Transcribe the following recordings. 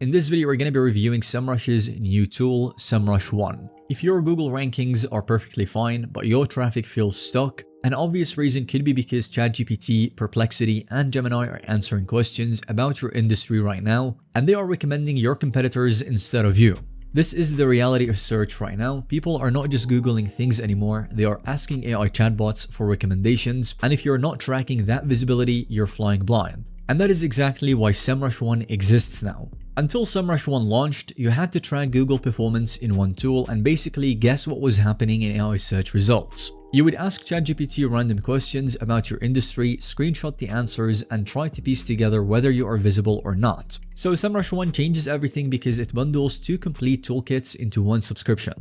In this video, we're going to be reviewing Semrush's new tool, Semrush One. If your Google rankings are perfectly fine, but your traffic feels stuck, an obvious reason could be because ChatGPT, Perplexity, and Gemini are answering questions about your industry right now, and they are recommending your competitors instead of you. This is the reality of search right now. People are not just Googling things anymore, they are asking AI chatbots for recommendations, and if you're not tracking that visibility, you're flying blind. And that is exactly why Semrush One exists now. Until Semrush One launched, you had to track Google performance in one tool and basically guess what was happening in AI search results. You would ask ChatGPT random questions about your industry, screenshot the answers, and try to piece together whether you are visible or not. So Semrush One changes everything because it bundles two complete toolkits into one subscription.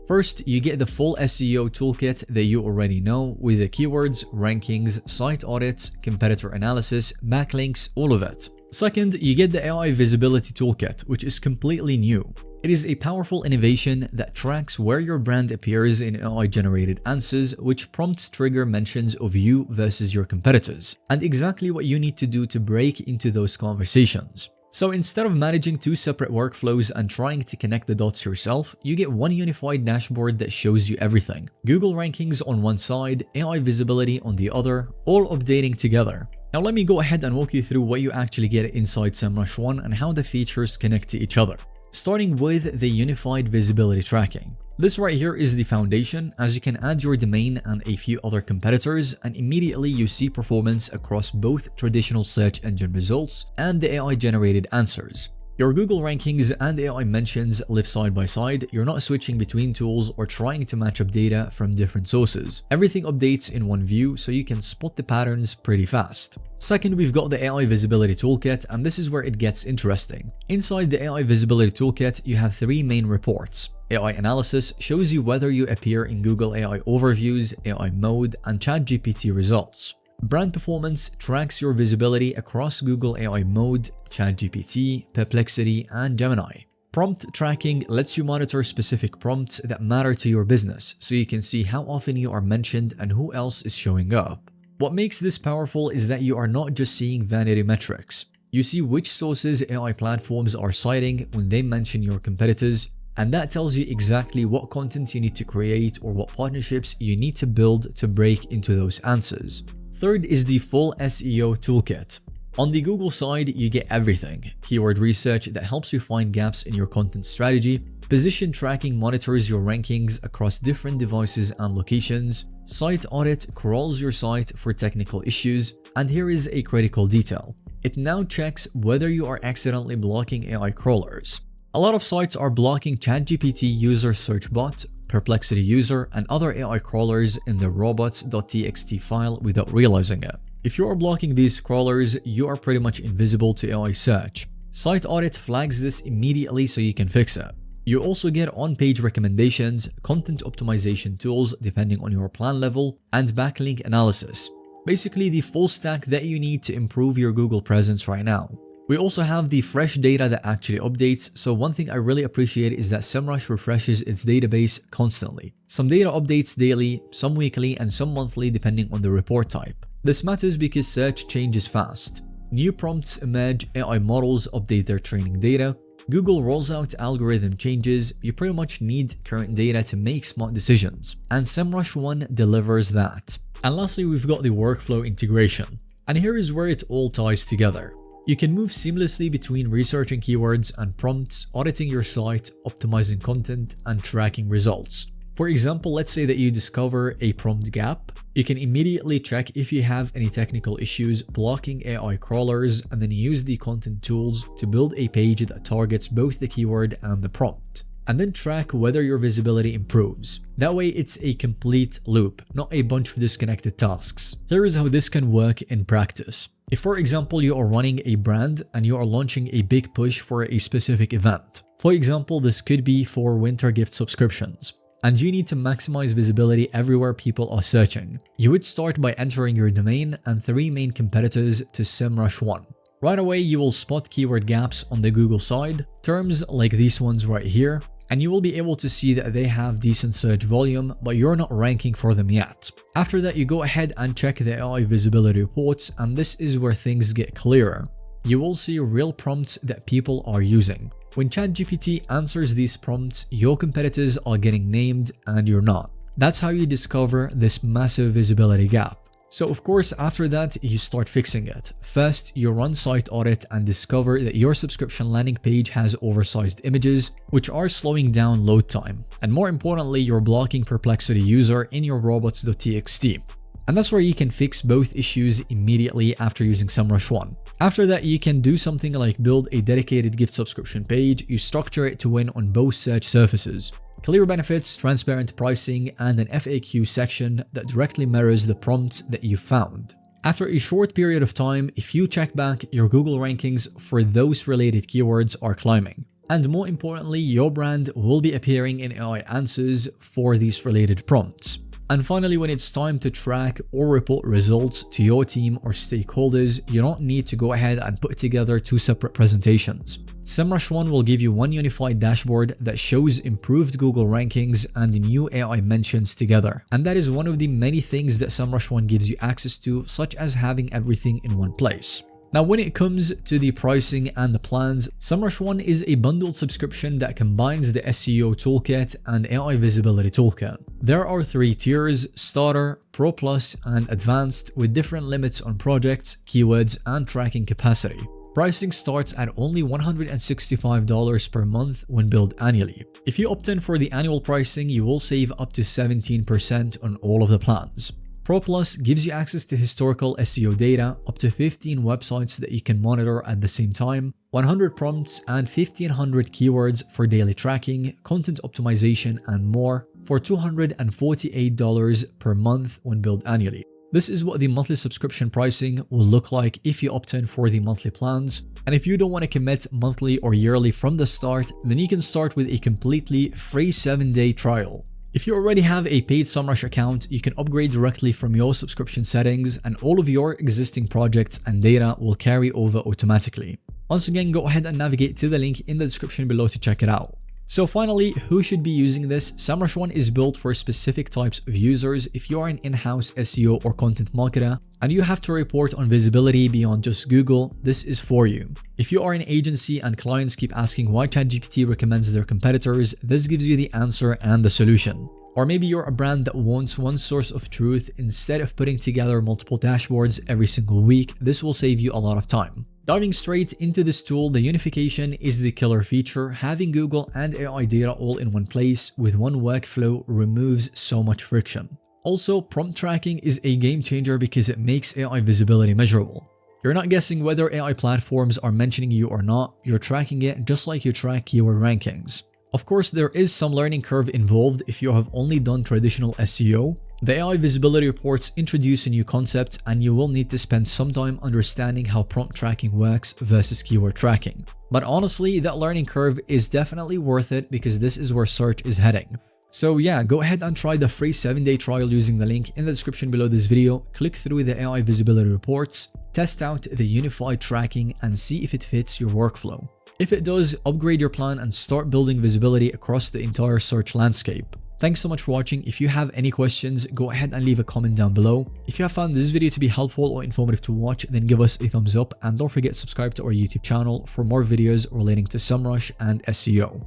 First, you get the full SEO toolkit that you already know with the keywords, rankings, site audits, competitor analysis, backlinks, all of it. Second, you get the AI visibility toolkit, which is completely new. It is a powerful innovation that tracks where your brand appears in AI-generated answers, which prompts trigger mentions of you versus your competitors, and exactly what you need to do to break into those conversations. So instead of managing two separate workflows and trying to connect the dots yourself, you get one unified dashboard that shows you everything. Google rankings on one side, AI visibility on the other, all updating together. Now let me go ahead and walk you through what you actually get inside Semrush One and how the features connect to each other. Starting with the unified visibility tracking. This right here is the foundation, as you can add your domain and a few other competitors, and immediately you see performance across both traditional search engine results and the AI generated answers. Your Google rankings and AI mentions live side by side. You're not switching between tools or trying to match up data from different sources. Everything updates in one view, so you can spot the patterns pretty fast. Second, we've got the AI visibility toolkit, and this is where it gets interesting. Inside the AI visibility toolkit, you have three main reports. AI analysis shows you whether you appear in Google AI overviews, AI mode, and ChatGPT results. Brand performance tracks your visibility across Google AI mode, ChatGPT, Perplexity, and Gemini. Prompt tracking lets you monitor specific prompts that matter to your business, so you can see how often you are mentioned and who else is showing up. What makes this powerful is that you are not just seeing vanity metrics. You see which sources AI platforms are citing when they mention your competitors, and that tells you exactly what content you need to create or what partnerships you need to build to break into those answers. Third is the full SEO toolkit. On the Google side, you get everything. Keyword research that helps you find gaps in your content strategy. Position tracking monitors your rankings across different devices and locations. Site audit crawls your site for technical issues. And here is a critical detail. It now checks whether you are accidentally blocking AI crawlers. A lot of sites are blocking ChatGPT user search bot, Perplexity user, and other AI crawlers in the robots.txt file without realizing it. If you are blocking these crawlers, you are pretty much invisible to AI search. Site audit flags this immediately so you can fix it. You also get on-page recommendations, content optimization tools depending on your plan level, and backlink analysis. Basically the full stack that you need to improve your Google presence right now. We also have the fresh data that actually updates, so one thing I really appreciate is that Semrush refreshes its database constantly. Some data updates daily, some weekly, and some monthly depending on the report type. This matters because search changes fast. New prompts emerge, AI models update their training data, Google rolls out algorithm changes. You pretty much need current data to make smart decisions, and Semrush One delivers that. And lastly, we've got the workflow integration. And here is where it all ties together. You can move seamlessly between researching keywords and prompts, auditing your site, optimizing content, and tracking results. For example, let's say that you discover a prompt gap. You can immediately check if you have any technical issues blocking AI crawlers, and then use the content tools to build a page that targets both the keyword and the prompt. And then track whether your visibility improves. That way it's a complete loop, not a bunch of disconnected tasks. Here is how this can work in practice. If for example you are running a brand and you are launching a big push for a specific event. For example, this could be for winter gift subscriptions, and you need to maximize visibility everywhere people are searching. You would start by entering your domain and three main competitors to Semrush One. Right away, you will spot keyword gaps on the Google side, terms like these ones right here, and you will be able to see that they have decent search volume, but you're not ranking for them yet. After that, you go ahead and check the AI visibility reports, and this is where things get clearer. you will see real prompts that people are using. When ChatGPT answers these prompts, your competitors are getting named and you're not. That's how you discover this massive visibility gap. So of course, after that, you start fixing it. First, you run site audit and discover that your subscription landing page has oversized images, which are slowing down load time. And more importantly, you're blocking perplexity user in your robots.txt. And that's where you can fix both issues immediately after using Semrush One. After that, you can do something like build a dedicated gift subscription page. You structure it to win on both search surfaces. Clear benefits, transparent pricing, and an FAQ section that directly mirrors the prompts that you found. After a short period of time, if you check back, your Google rankings for those related keywords are climbing. And more importantly, your brand will be appearing in AI answers for these related prompts. And finally, when it's time to track or report results to your team or stakeholders, you don't need to go ahead and put together two separate presentations. Semrush One will give you one unified dashboard that shows improved Google rankings and new AI mentions together. And that is one of the many things that Semrush One gives you access to, such as having everything in one place. Now, when it comes to the pricing and the plans, Semrush One is a bundled subscription that combines the SEO toolkit and AI visibility toolkit. There are 3 tiers: Starter, Pro Plus, and Advanced, with different limits on projects, keywords, and tracking capacity. Pricing starts at only $165 per month when billed annually. If you opt in for the annual pricing, you will save up to 17% on all of the plans. Pro Plus gives you access to historical SEO data, up to 15 websites that you can monitor at the same time, 100 prompts, and 1500 keywords for daily tracking, content optimization, and more for $248 per month when billed annually. This is what the monthly subscription pricing will look like if you opt in for the monthly plans. And if you don't want to commit monthly or yearly from the start, then you can start with a completely free 7-day trial. If you already have a paid Semrush account, you can upgrade directly from your subscription settings, and all of your existing projects and data will carry over automatically. Once again, go ahead and navigate to the link in the description below to check it out. So finally, who should be using this? Semrush One is built for specific types of users. If you are an in-house SEO or content marketer and you have to report on visibility beyond just Google, this is for you. If you are an agency and clients keep asking why ChatGPT recommends their competitors, this gives you the answer and the solution. Or maybe you're a brand that wants one source of truth instead of putting together multiple dashboards every single week. This will save you a lot of time. Diving straight into this tool, the unification is the killer feature. Having Google and AI data all in one place with one workflow removes so much friction. Also, prompt tracking is a game changer because it makes AI visibility measurable. You're not guessing whether AI platforms are mentioning you or not, you're tracking it just like you track keyword rankings. Of course, there is some learning curve involved if you have only done traditional SEO. The AI visibility reports introduce a new concept, and you will need to spend some time understanding how prompt tracking works versus keyword tracking. But honestly, that learning curve is definitely worth it because this is where search is heading. So yeah, go ahead and try the free 7-day trial using the link in the description below this video. Click through the AI visibility reports, test out the unified tracking, and see if it fits your workflow. If it does, upgrade your plan and start building visibility across the entire search landscape. Thanks so much for watching. If you have any questions, go ahead and leave a comment down below. If you have found this video to be helpful or informative to watch, then give us a thumbs up, and don't forget to subscribe to our YouTube channel for more videos relating to Semrush and SEO.